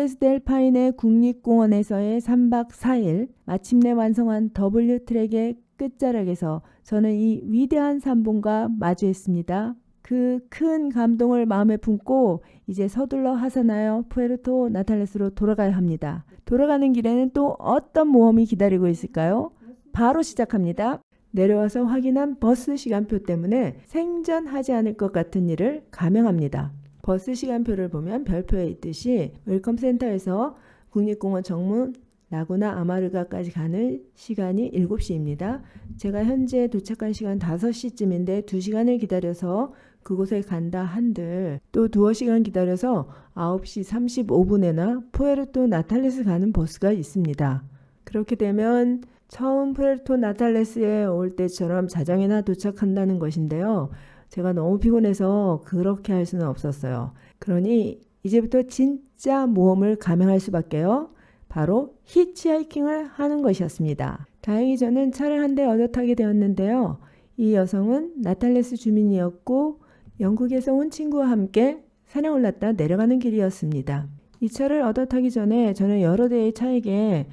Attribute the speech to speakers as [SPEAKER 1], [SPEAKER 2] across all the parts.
[SPEAKER 1] 토레스 델 파인의 국립공원에서의 3박 4일 마침내 완성한 W 트랙의 끝자락에서 저는 이 위대한 산봉과 마주했습니다. 그 큰 감동을 마음에 품고 이제 서둘러 하산하여 푸에르토 나탈레스로 돌아가야 합니다. 돌아가는 길에는 또 어떤 모험이 기다리고 있을까요? 바로 시작합니다. 내려와서 확인한 버스 시간표 때문에 생전하지 않을 것 같은 일을 감행합니다. 버스 시간표를 보면 별표에 있듯이 웰컴 센터에서 국립공원 정문 라구나 아마르가까지 가는 시간이 7시입니다. 제가 현재 도착한 시간 5시쯤인데 2시간을 기다려서 그곳에 간다 한들 또 두어 시간 기다려서 9시 35분에나 푸에르토 나탈레스 가는 버스가 있습니다. 그렇게 되면 처음 푸에르토 나탈레스에 올 때처럼 자정에나 도착한다는 것인데요. 제가 너무 피곤해서 그렇게 할 수는 없었어요. 그러니 이제부터 진짜 모험을 감행할 수밖에요. 바로 히치하이킹을 하는 것이었습니다. 다행히 저는 차를 한 대 얻어 타게 되었는데요. 이 여성은 나탈레스 주민이었고 영국에서 온 친구와 함께 산에 올랐다 내려가는 길이었습니다. 이 차를 얻어 타기 전에 저는 여러 대의 차에게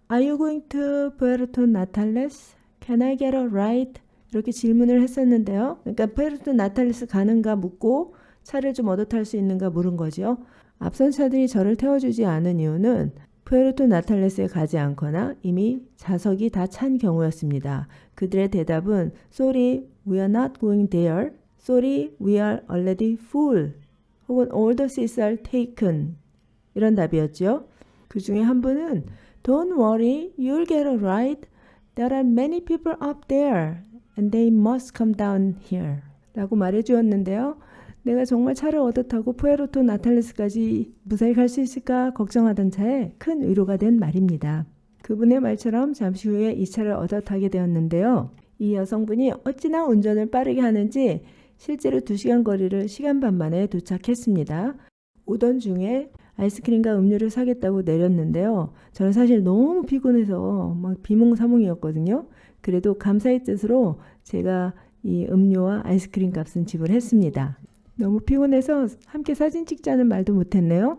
[SPEAKER 1] Are you going to Puerto Natales? Can I get a ride? 이렇게 질문을 했었는데요. 그러니까 푸에르토 나탈레스 가는가 묻고 차를 좀 얻어 탈 수 있는가 물은 거죠. 앞선 차들이 저를 태워주지 않은 이유는 푸에르토 나탈레스에 가지 않거나 이미 좌석이 다 찬 경우였습니다. 그들의 대답은 Sorry, we are not going there. Sorry, we are already full. 혹은 all the seats are taken. 이런 답이었죠. 그 중에 한 분은 Don't worry, you'll get a ride. There are many people up there and they must come down here. 라고 말해주었는데요. 내가 정말 차를 얻어 타고 푸에르토 나탈레스까지 무사히 갈 수 있을까 걱정하던 차에 큰 위로가 된 말입니다. 그분의 말처럼 잠시 후에 이 차를 얻어 타게 되었는데요. 이 여성분이 어찌나 운전을 빠르게 하는지 실제로 2시간 거리를 시간 반 만에 도착했습니다. 오던 중에 아이스크림과 음료를 사겠다고 내렸는데요. 저는 사실 너무 피곤해서 막 비몽사몽이었거든요. 그래도 감사의 뜻으로 제가 이 음료와 아이스크림 값은 지불했습니다. 너무 피곤해서 함께 사진 찍자는 말도 못했네요.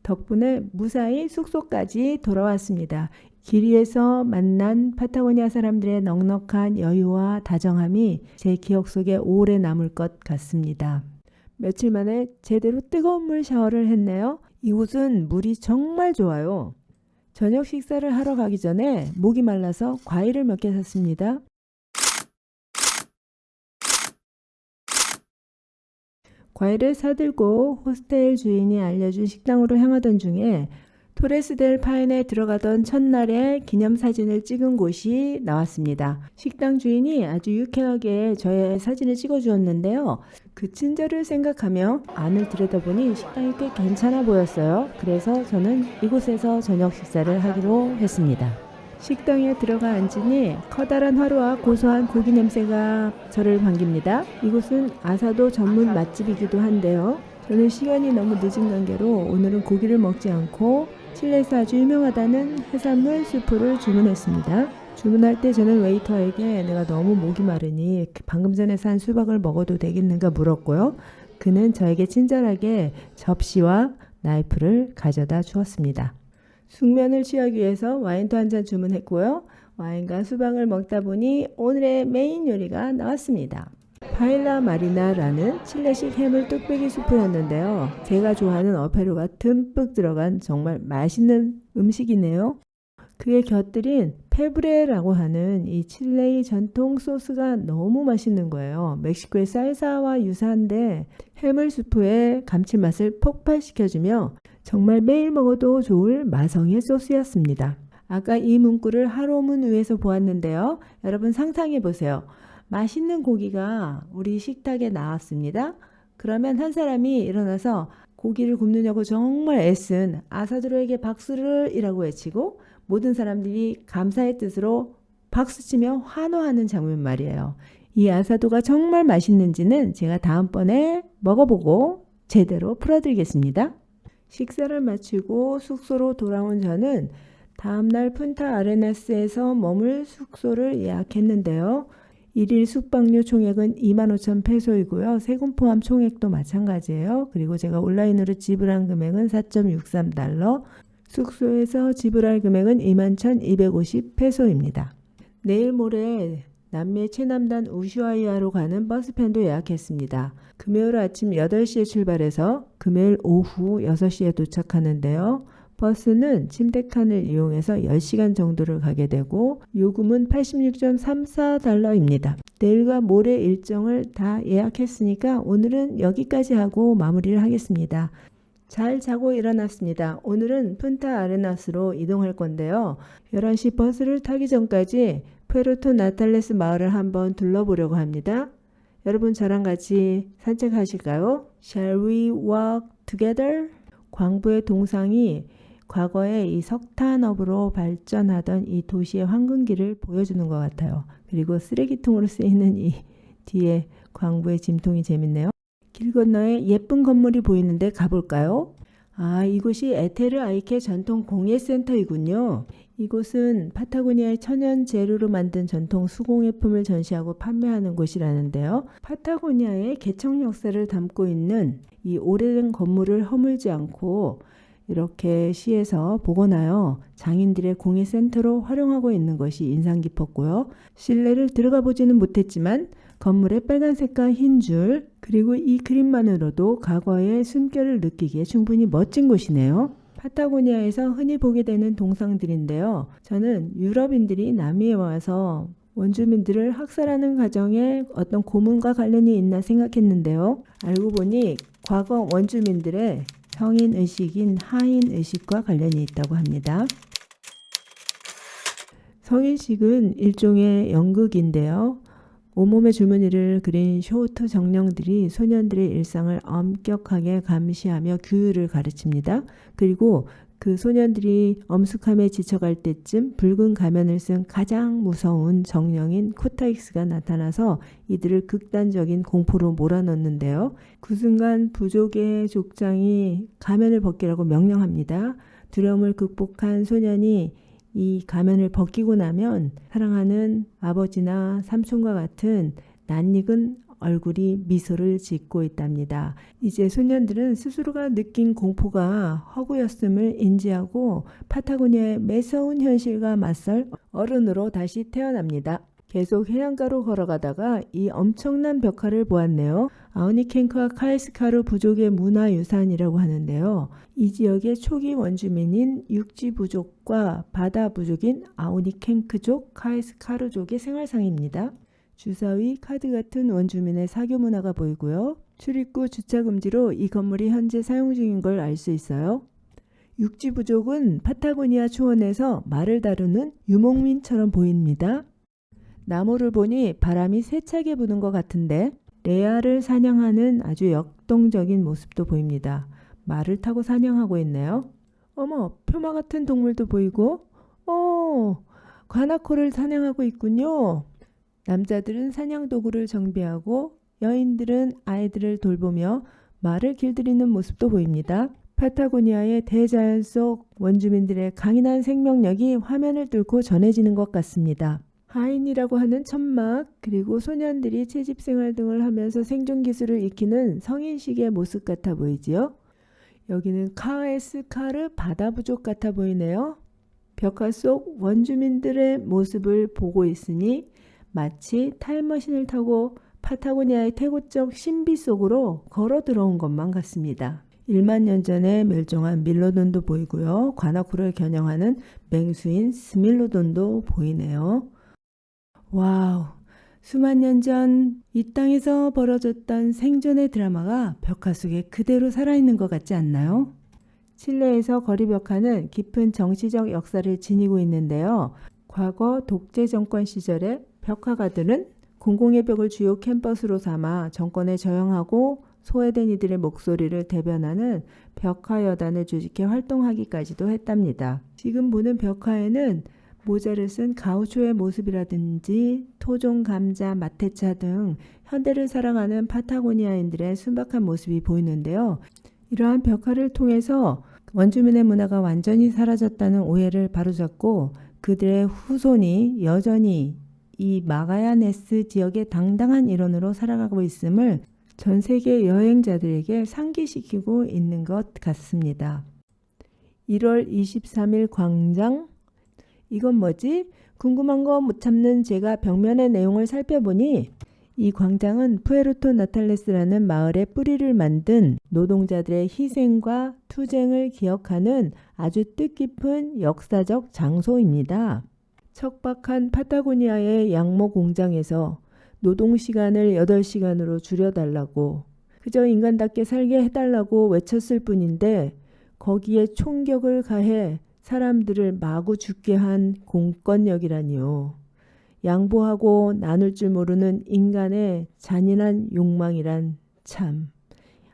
[SPEAKER 1] 덕분에 무사히 숙소까지 돌아왔습니다. 길 위에서 만난 파타고니아 사람들의 넉넉한 여유와 다정함이 제 기억 속에 오래 남을 것 같습니다. 며칠 만에 제대로 뜨거운 물 샤워를 했네요. 이곳은 물이 정말 좋아요. 저녁 식사를 하러 가기 전에 목이 말라서 과일을 몇 개 샀습니다. 과일을 사들고 호스텔 주인이 알려준 식당으로 향하던 중에 토레스 델 파인에 들어가던 첫날에 기념사진을 찍은 곳이 나왔습니다. 식당 주인이 아주 유쾌하게 저의 사진을 찍어주었는데요. 그 친절을 생각하며 안을 들여다보니 식당이 꽤 괜찮아 보였어요. 그래서 저는 이곳에서 저녁 식사를 하기로 했습니다. 식당에 들어가 앉으니 커다란 화로와 고소한 고기 냄새가 저를 반깁니다. 이곳은 아사도 전문 맛집이기도 한데요. 저는 시간이 너무 늦은 관계로 오늘은 고기를 먹지 않고 칠레에서 아주 유명하다는 해산물 수프를 주문했습니다. 주문할 때 저는 웨이터에게 내가 너무 목이 마르니 방금 전에 산 수박을 먹어도 되겠는가 물었고요. 그는 저에게 친절하게 접시와 나이프를 가져다 주었습니다. 숙면을 취하기 위해서 와인도 한 잔 주문했고요. 와인과 수박을 먹다 보니 오늘의 메인 요리가 나왔습니다. 파일라 마리나라는 칠레식 해물 뚝배기 수프였는데요. 제가 좋아하는 어패류가 듬뿍 들어간 정말 맛있는 음식이네요. 그에 곁들인 페브레라고 하는 이 칠레의 전통 소스가 너무 맛있는 거예요. 멕시코의 살사와 유사한데 해물 수프의 감칠맛을 폭발시켜주며 정말 매일 먹어도 좋을 마성의 소스였습니다. 아까 이 문구를 하로문 위에서 보았는데요. 여러분 상상해 보세요. 맛있는 고기가 우리 식탁에 나왔습니다. 그러면 한 사람이 일어나서 고기를 굽느냐고 정말 애쓴 아사드로에게 박수를 이라고 외치고 모든 사람들이 감사의 뜻으로 박수치며 환호하는 장면 말이에요. 이 아사도가 정말 맛있는지는 제가 다음번에 먹어보고 제대로 풀어드리겠습니다. 식사를 마치고 숙소로 돌아온 저는 다음날 푼타 아레나스에서 머물 숙소를 예약했는데요. 1일 숙박료 총액은 25,000페소이고요. 세금 포함 총액도 마찬가지예요. 그리고 제가 온라인으로 지불한 금액은 4.63달러, 숙소에서 지불할 금액은 21,250페소입니다. 내일 모레 남미의 최남단 우슈아이아로 가는 버스편도 예약했습니다. 금요일 아침 8시에 출발해서 금요일 오후 6시에 도착하는데요. 버스는 침대 칸을 이용해서 10시간 정도를 가게 되고 요금은 86.34달러입니다. 내일과 모레 일정을 다 예약했으니까 오늘은 여기까지 하고 마무리를 하겠습니다. 잘 자고 일어났습니다. 오늘은 푼타 아레나스로 이동할 건데요. 11시 버스를 타기 전까지 푸에르토 나탈레스 마을을 한번 둘러보려고 합니다. 여러분 저랑 같이 산책하실까요? Shall we walk together? 광부의 동상이 과거에 이 석탄업으로 발전하던 이 도시의 황금기를 보여주는 것 같아요. 그리고 쓰레기통으로 쓰이는 이 뒤에 광부의 짐통이 재밌네요. 길 건너에 예쁜 건물이 보이는데 가볼까요? 이곳이 에테르 아이케 전통 공예센터이군요. 이곳은 파타고니아의 천연 재료로 만든 전통 수공예품을 전시하고 판매하는 곳이라는데요. 파타고니아의 개척 역사를 담고 있는 이 오래된 건물을 허물지 않고 이렇게 시에서 복원하여 장인들의 공예센터로 활용하고 있는 것이 인상 깊었고요. 실내를 들어가 보지는 못했지만 건물의 빨간색과 흰 줄 그리고 이 그림만으로도 과거의 숨결을 느끼기에 충분히 멋진 곳이네요. 파타고니아에서 흔히 보게 되는 동상들인데요. 저는 유럽인들이 남미에 와서 원주민들을 학살하는 과정에 어떤 고문과 관련이 있나 생각했는데요. 알고 보니 과거 원주민들의 성인의식인 하인의식과 관련이 있다고 합니다. 성인식은 일종의 연극인데요. 온몸의 주머니를 그린 쇼트 정령들이 소년들의 일상을 엄격하게 감시하며 규율을 가르칩니다. 그리고 그 소년들이 엄숙함에 지쳐갈 때쯤 붉은 가면을 쓴 가장 무서운 정령인 코타익스가 나타나서 이들을 극단적인 공포로 몰아넣는데요. 그 순간 부족의 족장이 가면을 벗기라고 명령합니다. 두려움을 극복한 소년이 이 가면을 벗기고 나면 사랑하는 아버지나 삼촌과 같은 낯익은 얼굴이 미소를 짓고 있답니다. 이제 소년들은 스스로가 느낀 공포가 허구였음을 인지하고 파타고니아의 매서운 현실과 맞설 어른으로 다시 태어납니다. 계속 해안가로 걸어가다가 이 엄청난 벽화를 보았네요. 아우니켄크와 카에스카르 부족의 문화유산이라고 하는데요. 이 지역의 초기 원주민인 육지 부족과 바다 부족인 아우니켄크족, 카에스카르족의 생활상입니다. 주사위, 카드 같은 원주민의 사교 문화가 보이고요. 출입구 주차 금지로 이 건물이 현재 사용 중인 걸 알 수 있어요. 육지 부족은 파타고니아 초원에서 말을 다루는 유목민처럼 보입니다. 나무를 보니 바람이 세차게 부는 것 같은데 레아를 사냥하는 아주 역동적인 모습도 보입니다. 말을 타고 사냥하고 있네요. 어머, 표마 같은 동물도 보이고 과나코를 사냥하고 있군요. 남자들은 사냥 도구를 정비하고 여인들은 아이들을 돌보며 말을 길들이는 모습도 보입니다. 파타고니아의 대자연 속 원주민들의 강인한 생명력이 화면을 뚫고 전해지는 것 같습니다. 하인이라고 하는 천막 그리고 소년들이 채집생활 등을 하면서 생존 기술을 익히는 성인식의 모습 같아 보이지요. 여기는 카에스카르 바다 부족 같아 보이네요. 벽화 속 원주민들의 모습을 보고 있으니 마치 타임머신을 타고 파타고니아의 태고적 신비 속으로 걸어 들어온 것만 같습니다. 1만 년 전에 멸종한 밀로돈도 보이고요. 과나코를 겨냥하는 맹수인 스밀로돈도 보이네요. 와우, 수만 년 전 이 땅에서 벌어졌던 생존의 드라마가 벽화 속에 그대로 살아있는 것 같지 않나요? 칠레에서 거리 벽화는 깊은 정치적 역사를 지니고 있는데요. 과거 독재 정권 시절에 벽화가들은 공공의 벽을 주요 캠퍼스로 삼아 정권에 저항하고 소외된 이들의 목소리를 대변하는 벽화여단을 조직해 활동하기까지도 했답니다. 지금 보는 벽화에는 모자를 쓴 가우초의 모습이라든지 토종 감자, 마테차 등 현대를 사랑하는 파타고니아인들의 순박한 모습이 보이는데요. 이러한 벽화를 통해서 원주민의 문화가 완전히 사라졌다는 오해를 바로잡고 그들의 후손이 여전히 이 마가야네스 지역의 당당한 일원으로 살아가고 있음을 전 세계 여행자들에게 상기시키고 있는 것 같습니다. 1월 23일 광장. 이건 뭐지? 궁금한 거 못 참는 제가 벽면의 내용을 살펴보니 이 광장은 푸에르토 나탈레스라는 마을에 뿌리를 만든 노동자들의 희생과 투쟁을 기억하는 아주 뜻깊은 역사적 장소입니다. 척박한 파타고니아의 양모 공장에서 노동시간을 8시간으로 줄여달라고 그저 인간답게 살게 해달라고 외쳤을 뿐인데 거기에 총격을 가해 사람들을 마구 죽게 한 공권력이라니요. 양보하고 나눌 줄 모르는 인간의 잔인한 욕망이란 참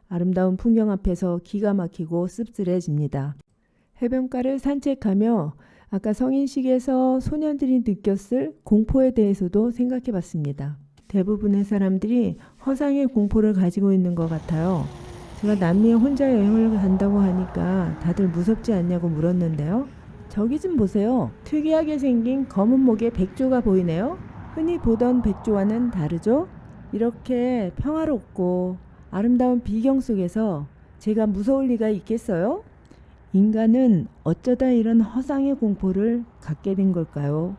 [SPEAKER 1] 아름다운 풍경 앞에서 기가 막히고 씁쓸해집니다. 해변가를 산책하며 아까 성인식에서 소년들이 느꼈을 공포에 대해서도 생각해 봤습니다. 대부분의 사람들이 허상의 공포를 가지고 있는 것 같아요. 제가 남미에 혼자 여행을 간다고 하니까 다들 무섭지 않냐고 물었는데요. 저기 좀 보세요. 특이하게 생긴 검은 목의 백조가 보이네요. 흔히 보던 백조와는 다르죠? 이렇게 평화롭고 아름다운 비경 속에서 제가 무서울 리가 있겠어요? 인간은 어쩌다 이런 허상의 공포를 갖게 된 걸까요?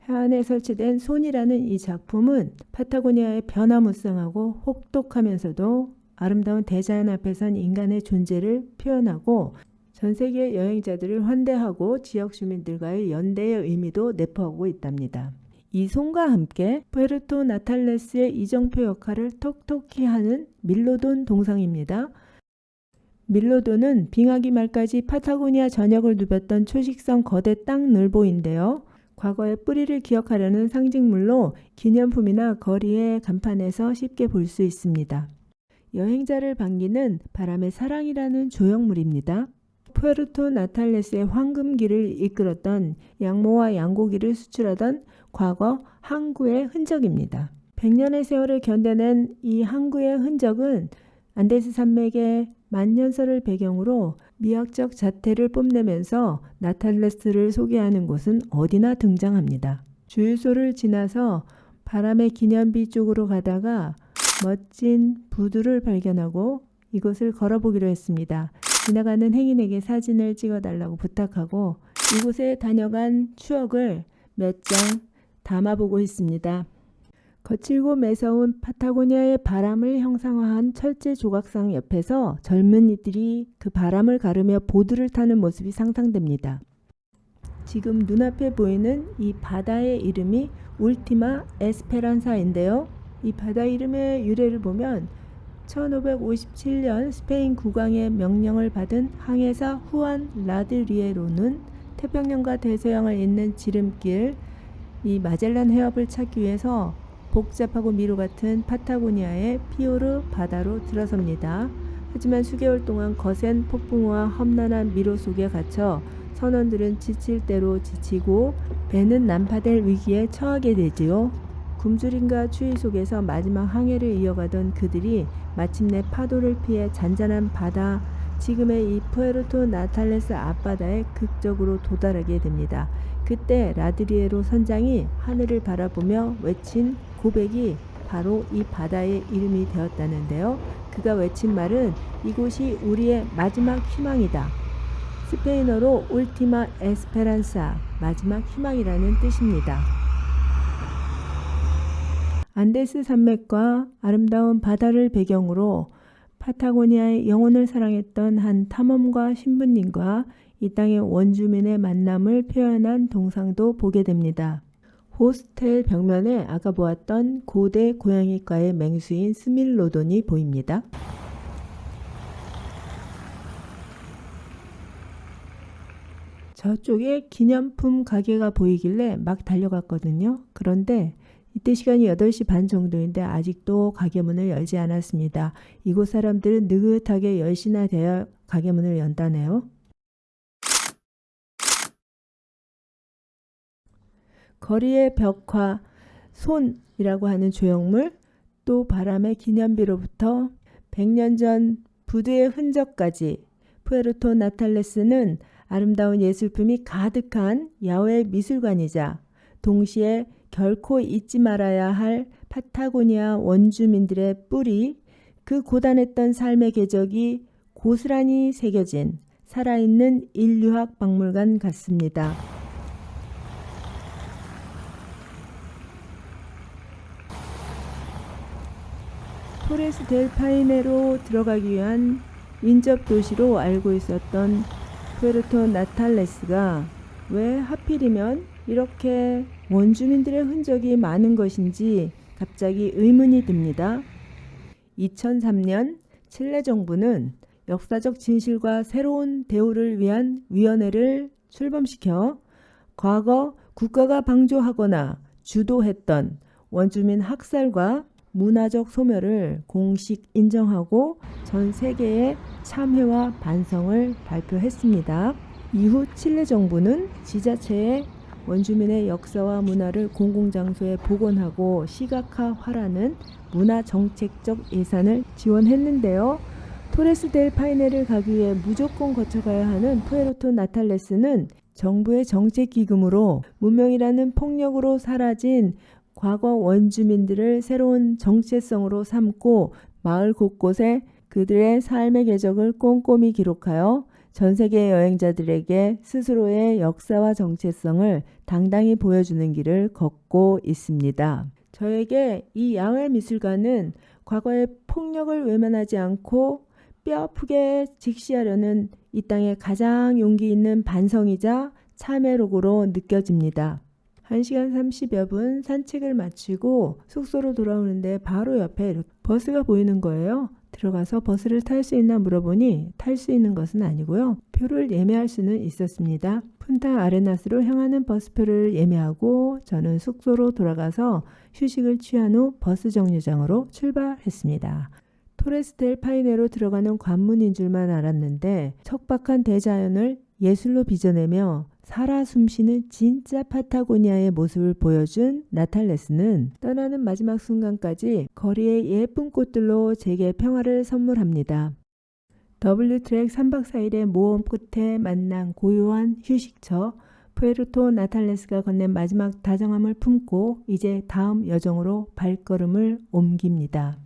[SPEAKER 1] 해안에 설치된 손이라는 이 작품은 파타고니아의 변화무쌍하고 혹독하면서도 아름다운 대자연 앞에선 인간의 존재를 표현하고 전 세계 여행자들을 환대하고 지역 주민들과의 연대의 의미도 내포하고 있답니다. 이 손과 함께 푸에르토 나탈레스의 이정표 역할을 톡톡히 하는 밀로돈 동상입니다. 밀로돈은 빙하기 말까지 파타고니아 전역을 누볐던 초식성 거대 땅늘보인데요. 과거의 뿌리를 기억하려는 상징물로 기념품이나 거리의 간판에서 쉽게 볼 수 있습니다. 여행자를 반기는 바람의 사랑이라는 조형물입니다. 푸에르토 나탈레스의 황금기를 이끌었던 양모와 양고기를 수출하던 과거 항구의 흔적입니다. 100년의 세월을 견뎌낸 이 항구의 흔적은 안데스 산맥의 만년설을 배경으로 미학적 자태를 뽐내면서 나탈레스를 소개하는 곳은 어디나 등장합니다. 주유소를 지나서 바람의 기념비 쪽으로 가다가 멋진 부두를 발견하고 이곳을 걸어보기로 했습니다. 지나가는 행인에게 사진을 찍어달라고 부탁하고 이곳에 다녀간 추억을 몇 장 담아보고 있습니다. 거칠고 매서운 파타고니아의 바람을 형상화한 철제 조각상 옆에서 젊은이들이 그 바람을 가르며 보드를 타는 모습이 상상됩니다. 지금 눈앞에 보이는 이 바다의 이름이 울티마 에스페란사인데요. 이 바다 이름의 유래를 보면 1557년 스페인 국왕의 명령을 받은 항해사 후안 라드리에로는 태평양과 대서양을 잇는 지름길 이 마젤란 해협을 찾기 위해서 복잡하고 미로 같은 파타고니아의 피오르 바다로 들어섭니다. 하지만 수개월 동안 거센 폭풍우와 험난한 미로 속에 갇혀 선원들은 지칠 대로 지치고 배는 난파될 위기에 처하게 되지요. 굶주림과 추위 속에서 마지막 항해를 이어가던 그들이 마침내 파도를 피해 잔잔한 바다, 지금의 이 푸에르토 나탈레스 앞바다에 극적으로 도달하게 됩니다. 그때 라드리에로 선장이 하늘을 바라보며 외친 고백이 바로 이 바다의 이름이 되었다는데요. 그가 외친 말은 이곳이 우리의 마지막 희망이다. 스페인어로 울티마 에스페란사, 마지막 희망이라는 뜻입니다. 안데스 산맥과 아름다운 바다를 배경으로 파타고니아의 영혼을 사랑했던 한 탐험가 신부님과 이 땅의 원주민의 만남을 표현한 동상도 보게 됩니다. 호스텔 벽면에 아까 보았던 고대 고양이과의 맹수인 스밀로돈이 보입니다. 저쪽에 기념품 가게가 보이길래 막 달려갔거든요. 그런데 이때 시간이 8시 반 정도인데 아직도 가게 문을 열지 않았습니다. 이곳 사람들은 느긋하게 10시나 되어 가게 문을 연다네요. 거리의 벽화, 손이라고 하는 조형물, 또 바람의 기념비로부터 100년 전 부두의 흔적까지 푸에르토 나탈레스는 아름다운 예술품이 가득한 야외 미술관이자 동시에 결코 잊지 말아야 할 파타고니아 원주민들의 뿌리, 그 고단했던 삶의 궤적이 고스란히 새겨진 살아있는 인류학 박물관 같습니다. 토레스 델 파이네로 들어가기 위한 인접 도시로 알고 있었던 푸에르토 나탈레스가 왜 하필이면 이렇게 원주민들의 흔적이 많은 것인지 갑자기 의문이 듭니다. 2003년 칠레 정부는 역사적 진실과 새로운 대우를 위한 위원회를 출범시켜 과거 국가가 방조하거나 주도했던 원주민 학살과 문화적 소멸을 공식 인정하고 전 세계에 참회와 반성을 발표했습니다. 이후 칠레 정부는 지자체에 원주민의 역사와 문화를 공공장소에 복원하고 시각화하라는 문화정책적 예산을 지원했는데요. 토레스 델 파이네를 가기 위해 무조건 거쳐가야 하는 푸에르토 나탈레스는 정부의 정책기금으로 문명이라는 폭력으로 사라진 과거 원주민들을 새로운 정체성으로 삼고 마을 곳곳에 그들의 삶의 궤적을 꼼꼼히 기록하여 전 세계 여행자들에게 스스로의 역사와 정체성을 당당히 보여주는 길을 걷고 있습니다. 저에게 이 야외 미술관은 과거의 폭력을 외면하지 않고 뼈아프게 직시하려는 이 땅의 가장 용기 있는 반성이자 참회록으로 느껴집니다. 1시간 30여 분 산책을 마치고 숙소로 돌아오는데 바로 옆에 버스가 보이는 거예요. 들어가서 버스를 탈 수 있나 물어보니 탈 수 있는 것은 아니고요. 표를 예매할 수는 있었습니다. 푼타 아레나스로 향하는 버스표를 예매하고 저는 숙소로 돌아가서 휴식을 취한 후 버스 정류장으로 출발했습니다. 토레스 델 파이네로 들어가는 관문인 줄만 알았는데 척박한 대자연을 예술로 빚어내며 살아 숨쉬는 진짜 파타고니아의 모습을 보여준 나탈레스는 떠나는 마지막 순간까지 거리의 예쁜 꽃들로 제게 평화를 선물합니다. W트랙 3박 4일의 모험 끝에 만난 고요한 휴식처 푸에르토 나탈레스가 건넨 마지막 다정함을 품고 이제 다음 여정으로 발걸음을 옮깁니다.